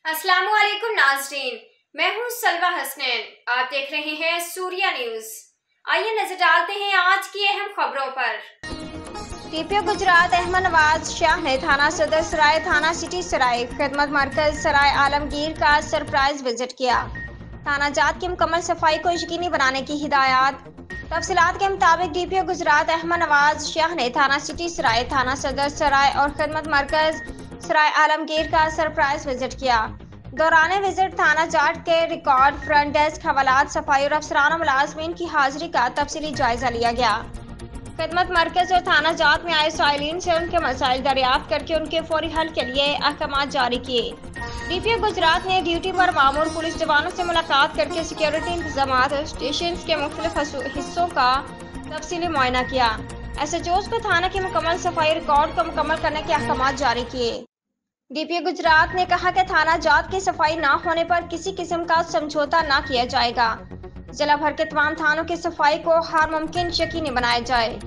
अस्सलाम वालेकुम नाज़रीन, मैं हूँ सलवा हसनैन। आप देख रहे हैं सूर्या न्यूज़। आइए नजर डालते हैं आज की अहम खबरों पर। DPO गुजरात अहमद नवाज शाह ने थाना सदर सराय, थाना सिटी सराय, खिदमत मरकज सराय आलमगीर का सरप्राइज विजिट किया। थाना जात की मुकम्मल सफाई को यकीनी बनाने की हिदायत। तफसीलात के मुताबिक DPO गुजरात अहमद नवाज शाह ने थाना सिटी सराय, थाना सदर सराय और खिदमत मरकज सराय आलमगीर का सरप्राइज विजिट किया। दौरान विजिट थाना जाट के रिकॉर्ड, फ्रंट डेस्क, हवालात, सफाई और अफसरान मुलाजमीन की हाजिरी का तफसीली जायजा लिया गया। खिदमत मरकज और थाना जात में आए साइलिन से उनके मसाइल दरियाफ्त करके उनके फौरी हल के लिए अहकाम जारी किए। DPO गुजरात ने ड्यूटी पर मामूर पुलिस जवानों से मुलाकात करके सिक्योरिटी इंतजाम और स्टेशन के मुख्तलिफ हिस्सों का तफसीली मुआयना किया। SHOs को थाना की मुकम्मल सफाई रिकॉर्ड को मुकम्मल करने के अहकाम जारी किए। DPO गुजरात ने कहा कि थाना जात की सफाई न होने पर किसी किस्म का समझौता न किया जाएगा। जिला भर के तमाम थानों की सफाई को हर मुमकिन यकीनी बनाया जाए।